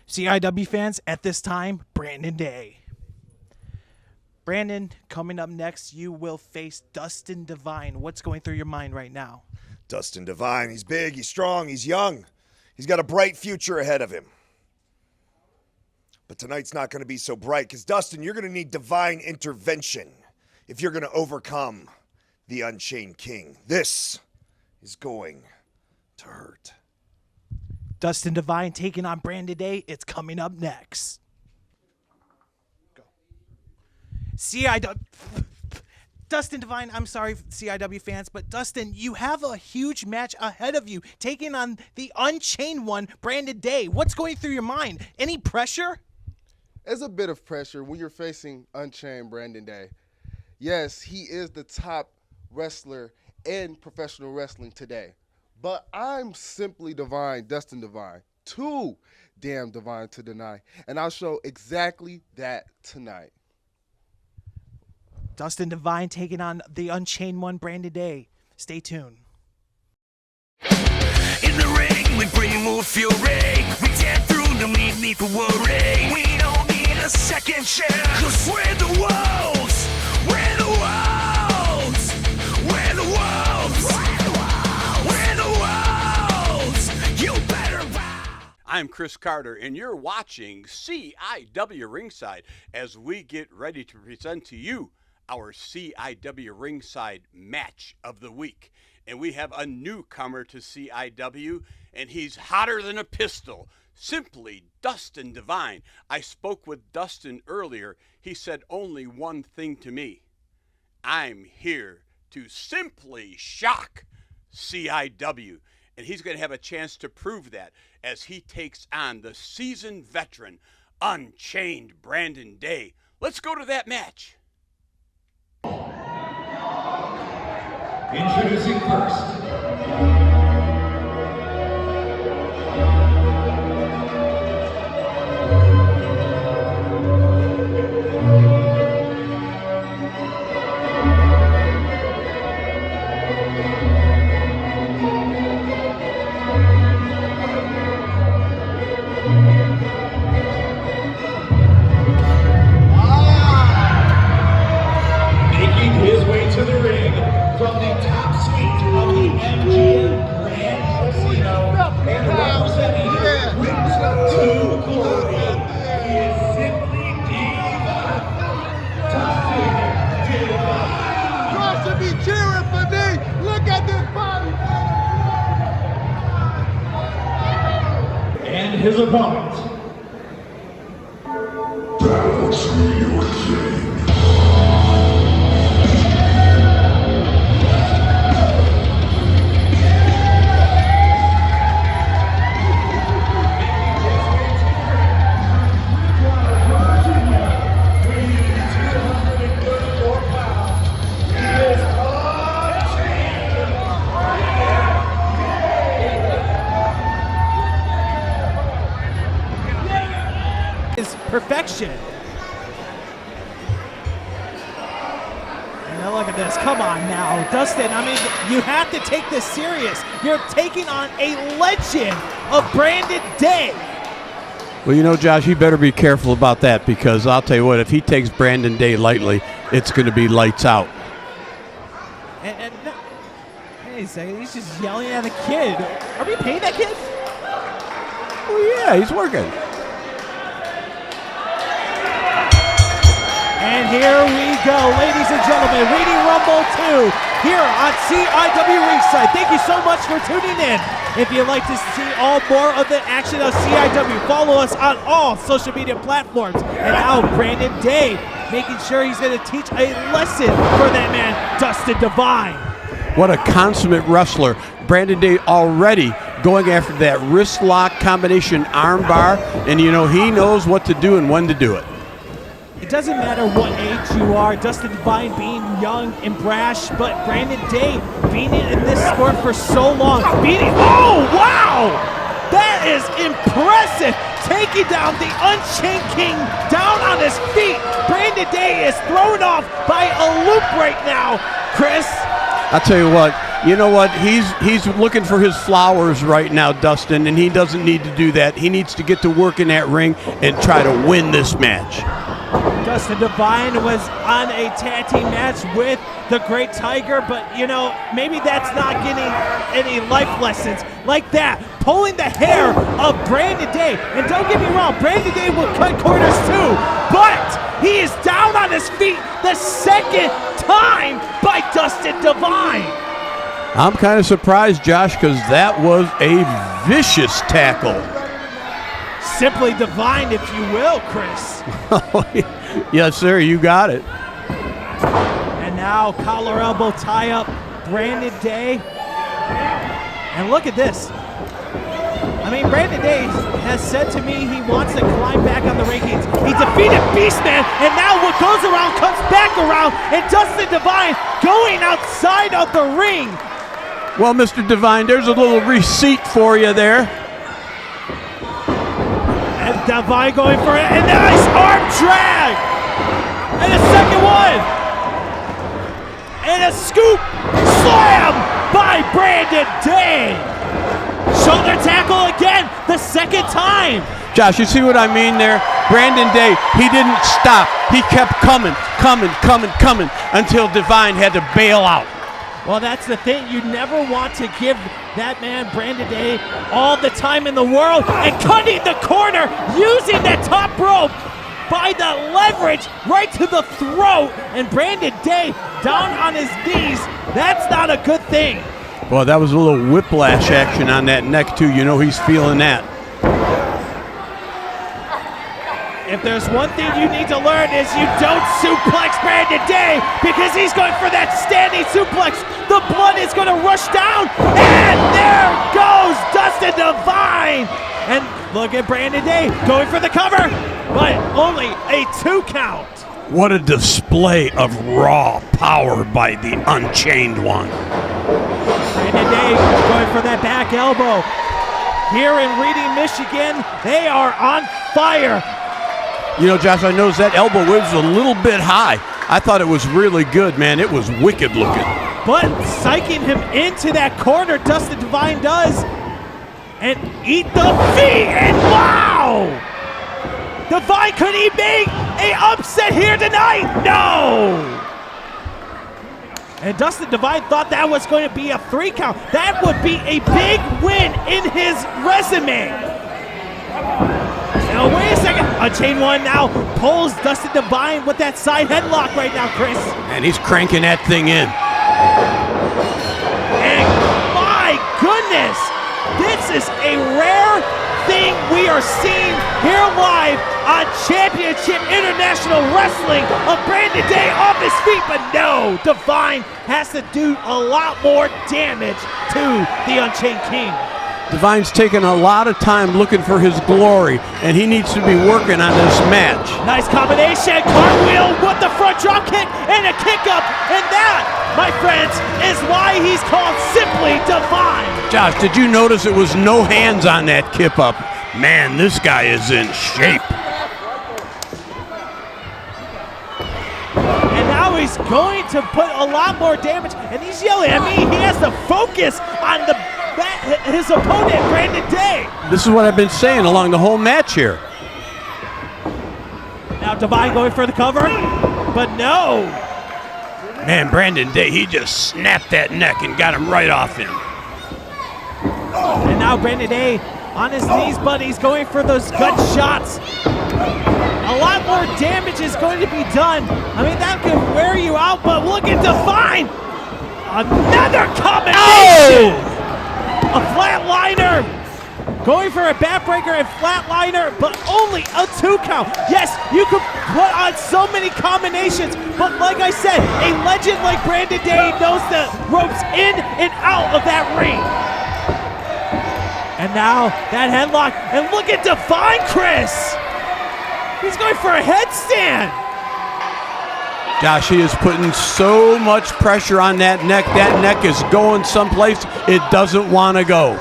CIW fans, at this time, Brandon Day. Brandon, coming up next, you will face Dustin Divine. What's going through your mind right now? Dustin Divine, he's big, he's strong, he's young. He's got a bright future ahead of him. But tonight's not going to be so bright because, Dustin, you're going to need divine intervention if you're going to overcome the Unchained King. This is going to hurt. Dustin Divine taking on Brandon Day. It's coming up next. Go. CIW. Dustin Divine, I'm sorry, CIW fans, but Dustin, you have a huge match ahead of you, taking on the Unchained one, Brandon Day. What's going through your mind? Any pressure? There's a bit of pressure when you're facing Unchained Brandon Day. Yes, he is the top wrestler in professional wrestling today. But I'm simply Divine, Dustin Divine. Too damn divine to deny. And I'll show exactly that tonight. Dustin Divine taking on the Unchained one, Brandon Day. Stay tuned. In the ring, we bring more fury. We tear through the meat for worry. We don't need a second chance. Cause we're the wolves. We're the wolves. We're the wolves. We're the wolves. You better bow. I'm Chris Carter, and you're watching CIW Ringside as we get ready to present to you our CIW Ringside match of the week. And we have a newcomer to CIW, and he's hotter than a pistol. Simply Dustin Divine. I spoke with Dustin earlier. He said only one thing to me. I'm here to simply shock CIW. And he's going to have a chance to prove that as he takes on the seasoned veteran, Unchained Brandon Day. Let's go to that match. Introducing first. Making his way to the ring from the top suite of the MGM Grand Casino and representing Ringside to glory, he is simply Divine. Dustin Divine. Y'all should be cheering for me. Look at this body. And his opponent. Battle to your king. Is perfection. Now look at this. Come on now, Dustin. I mean, you have to take this serious. You're taking on a legend of Brandon Day. Well, you know, Josh, you better be careful about that because I'll tell you what, if he takes Brandon Day lightly, it's going to be lights out. And hey, he's just yelling at a kid. Are we paying that kid? Oh, yeah, he's working. And here we go, ladies and gentlemen, Waiting Rumble 2 here on CIW Ringside. Thank you so much for tuning in. If you'd like to see all more of the action of CIW, follow us on all social media platforms. And now Brandon Day, making sure he's going to teach a lesson for that man, Dustin Divine. What a consummate wrestler. Brandon Day already going after that wrist lock combination arm bar, and you know, he knows what to do and when to do it. It doesn't matter what age you are, Dustin Divine being young and brash, but Brandon Day being in this sport for so long. Oh, wow! That is impressive! Taking down the Unchained King down on his feet. Brandon Day is thrown off by a loop right now. Chris? I'll tell you what, You know what? He's looking for his flowers right now, Dustin, and he doesn't need to do that. He needs to get to work in that ring and try to win this match. Dustin Divine was on a tag team match with the Great Tiger, but you know, maybe that's not getting any life lessons like that. Pulling the hair of Brandon Day. And don't get me wrong, Brandon Day will cut corners too, but he is down on his feet the second time by Dustin Divine. I'm kind of surprised, Josh, because that was a vicious tackle. Simply divine, if you will, Chris. Yes, sir, you got it. And now collar elbow tie up Brandon Day. And look at this. I mean, Brandon Day has said to me he wants to climb back on the rankings. He defeated Beastman, and now what goes around comes back around, and Dustin Divine going outside of the ring. Well, Mr. Divine, there's a little receipt for you there. And Devine going for it, and nice arm drag! And a second one! And a scoop slam by Brandon Day! Shoulder tackle again, the second time! Josh, you see what I mean there? Brandon Day, he didn't stop. He kept coming until Divine had to bail out. Well, that's the thing. You never want to give that man, Brandon Day, all the time in the world. And cutting the corner, using that top rope by the leverage right to the throat. And Brandon Day down on his knees. That's not a good thing. Well, that was a little whiplash action on that neck, too. You know he's feeling that. If there's one thing you need to learn is you don't suplex Brandon Day because he's going for that standing suplex. The blood is going to rush down, and there goes Dustin Divine. And look at Brandon Day going for the cover, but only a 2 count. What a display of raw power by the Unchained One. Brandon Day going for that back elbow. Here in Reading, Michigan, they are on fire. You know, Josh, I noticed that elbow was a little bit high. I thought it was really good, man. It was wicked looking. But psyching him into that corner, Dustin Divine does. And eat the feet, and wow! Divine, could he make an upset here tonight? No! And Dustin Divine thought that was going to be a 3 count. That would be a big win in his resume. Now, wait a second. Unchained One now pulls Dustin Divine with that side headlock right now, Chris. And he's cranking that thing in. And my goodness, this is a rare thing we are seeing here live on Championship International Wrestling of Brandon Day off his feet. But no, Divine has to do a lot more damage to the Unchained King. Divine's taking a lot of time looking for his glory, and he needs to be working on this match. Nice combination, cartwheel with the front drop kick and a kick up, and that, my friends, is why he's called simply Divine. Josh, did you notice it was no hands on that kip up? Man, this guy is in shape. And now he's going to put a lot more damage, and he's yelling. I mean, he has to focus on his opponent, Brandon Day. This is what I've been saying along the whole match here. Now Divine going for the cover, but no. Man, Brandon Day, he just snapped that neck and got him right off him. And now Brandon Day on his knees, but he's going for those gut shots. A lot more damage is going to be done. I mean, that could wear you out, but look at Divine. Another combination. Oh! A flatliner, going for a backbreaker and flatliner, but only a 2 count. Yes, you could put on so many combinations, but like I said, a legend like Brandon Day knows the ropes in and out of that ring. And now that headlock, and look at Divine, Chris. He's going for a headstand. Josh, he is putting so much pressure on that neck. That neck is going someplace it doesn't want to go.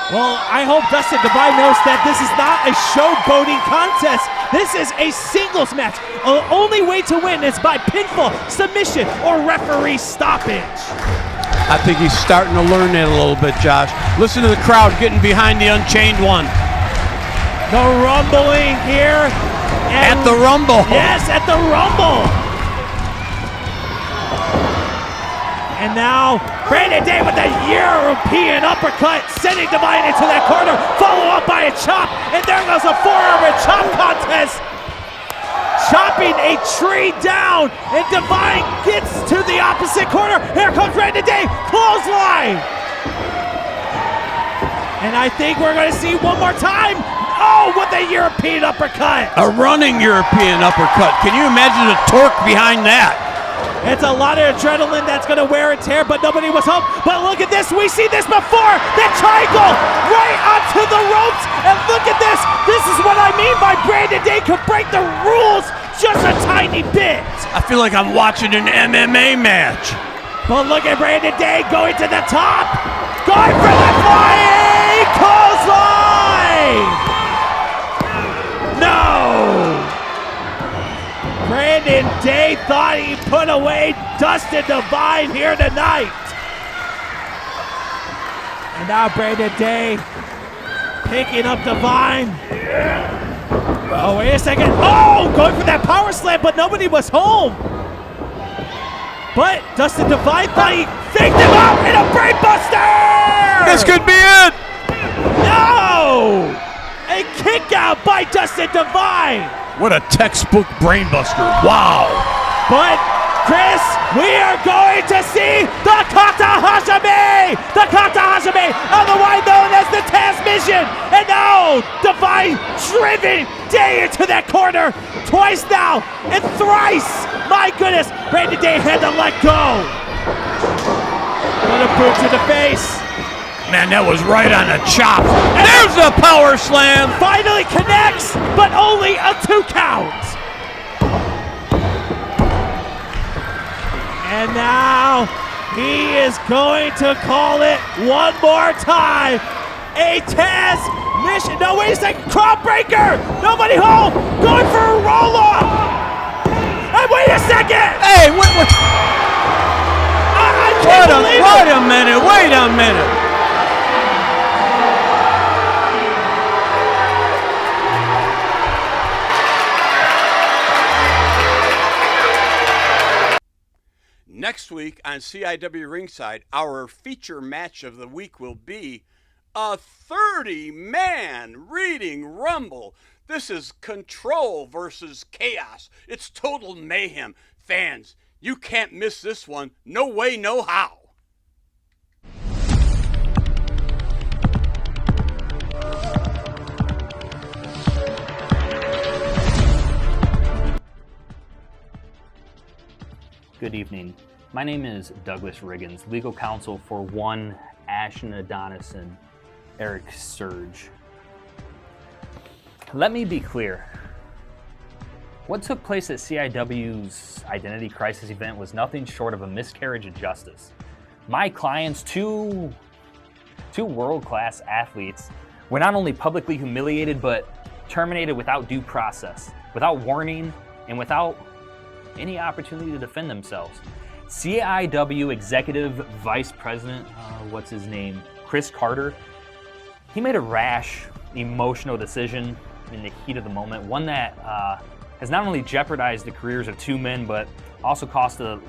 Well, I hope Dustin Divine knows that this is not a showboating contest. This is a singles match. The only way to win is by pinfall, submission, or referee stoppage. I think he's starting to learn that a little bit, Josh. Listen to the crowd getting behind the Unchained One. The rumbling here. At the Rumble. Yes, at the Rumble. And now, Brandon Day with a European uppercut, sending Devine into that corner, followed up by a chop, and there goes a forearm and chop contest. Chopping a tree down, and Devine gets to the opposite corner. Here comes Brandon Day, clothesline. And I think we're going to see one more time. Oh, with a European uppercut. A running European uppercut. Can you imagine the torque behind that? It's a lot of adrenaline that's going to wear and tear, but nobody was home. But look at this. We see this before. That triangle right onto the ropes. And look at this. This is what I mean by Brandon Day could break the rules just a tiny bit. I feel like I'm watching an MMA match. But look at Brandon Day going to the top. Going for the flying clothesline. No! Brandon Day thought he put away Dustin Divine here tonight. And now Brandon Day picking up Divine. Oh, wait a second. Oh, going for that power slam, but nobody was home. But Dustin Divine thought he faked him out in a brain buster! This could be it! No! A kick out by Dustin Divine. What a textbook brainbuster. Wow. But, Chris, we are going to see the Kata Hashime! The Kata Hashime, otherwise known as the Transmission! And now, Divine driven Day into that corner twice now and thrice! My goodness, Brandon Day had to let go. What a boot to the face. Man, that was right on a chop. And there's the power slam. Finally connects, but only a 2 count. And now he is going to call it one more time. A Taz mission. No, wait a second. Crowd breaker. Nobody home. Going for a roll off. And wait a second. Hey, I can't believe it. Wait a minute. Wait a minute. Next week on CIW Ringside, our feature match of the week will be a 30-man reading rumble. This is control versus chaos. It's total mayhem. Fans, you can't miss this one. No way, no how. Good evening. My name is Douglas Riggins, legal counsel for one Ashton Adonis and Eric Surge. Let me be clear. What took place at CIW's Identity Crisis event was nothing short of a miscarriage of justice. My clients, two world-class athletes, were not only publicly humiliated, but terminated without due process, without warning, and without any opportunity to defend themselves. CIW Executive Vice President, what's his name, Chris Carter, he made a rash, emotional decision in the heat of the moment, one that has not only jeopardized the careers of 2 men, but also cost a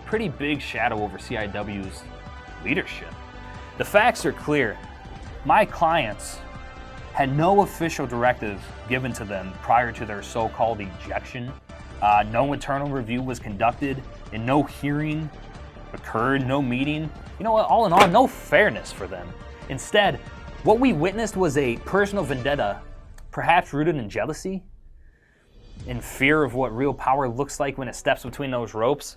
pretty big shadow over CIW's leadership. The facts are clear. My clients had no official directive given to them prior to their so-called ejection. No internal review was conducted, and no hearing occurred, no meeting. You know what, all in all, no fairness for them. Instead, what we witnessed was a personal vendetta, perhaps rooted in jealousy, in fear of what real power looks like when it steps between those ropes.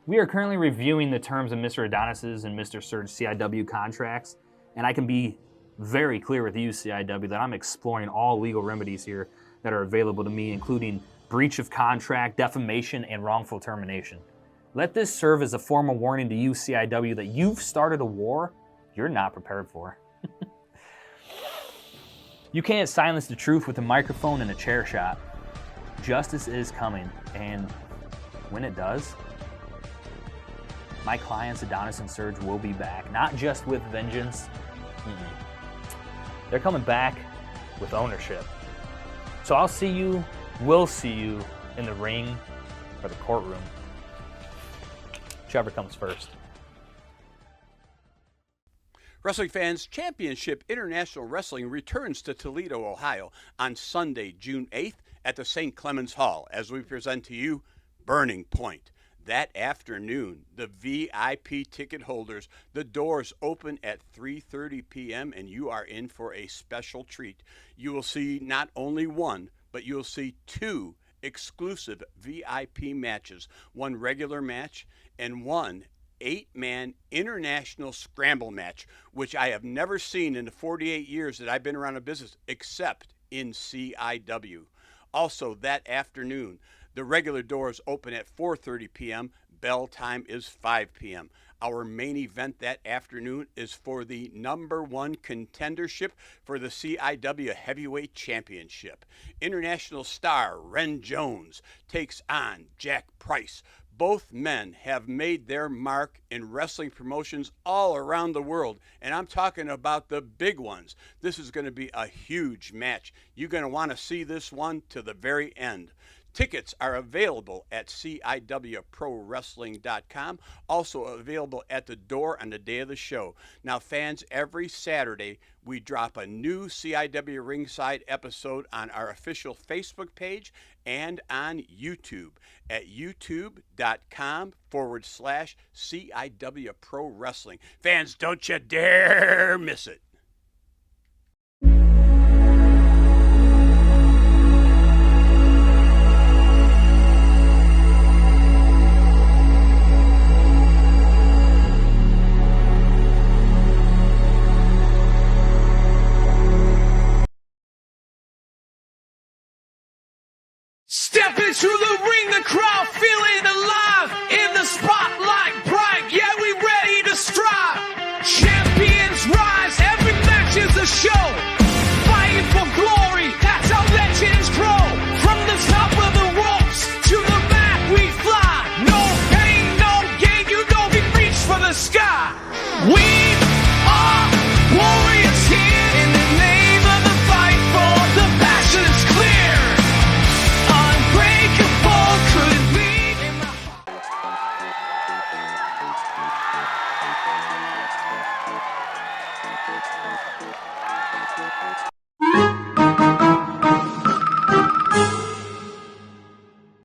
We are currently reviewing the terms of Mr. Adonis's and Mr. Surge CIW contracts, and I can be very clear with you, CIW, that I'm exploring all legal remedies here that are available to me, including breach of contract, defamation, and wrongful termination. Let this serve as a formal warning to you, CIW, that you've started a war you're not prepared for. You can't silence the truth with a microphone and a chair shot. Justice is coming, and when it does, my clients, Adonis and Surge, will be back. Not just with vengeance. They're coming back with ownership. So I'll see you, we'll see you in the ring or the courtroom. Whichever comes first. Wrestling fans, Championship International Wrestling returns to Toledo, Ohio on Sunday, June 8th at the St. Clements Hall as we present to you Burning Point. That afternoon, the VIP ticket holders, the doors open at 3:30 p.m. and you are in for a special treat. You will see not only one, but you'll see two exclusive VIP matches, one regular match and one 8-man international scramble match, which I have never seen in the 48 years that I've been around the business, except in CIW. Also, that afternoon, the regular doors open at 4:30 p.m. Bell time is 5 p.m. Our main event that afternoon is for the #1 contendership for the CIW Heavyweight Championship. International star Ren Jones takes on Jack Price. Both men have made their mark in wrestling promotions all around the world, and I'm talking about the big ones. This is going to be a huge match. You're going to want to see this one to the very end. Tickets are available at CIWProWrestling.com, also available at the door on the day of the show. Now, fans, every Saturday we drop a new CIW Ringside episode on our official Facebook page and on YouTube at youtube.com/CIW Pro Wrestling. Fans, don't you dare miss it. Step into the ring, the crowd feeling alive. In the spotlight bright, yeah, we ready to strive. Champions rise, every match is a show. Fighting for glory, that's how legends grow. From the top of the ropes to the mat we fly. No pain, no gain, you know we reach for the sky. We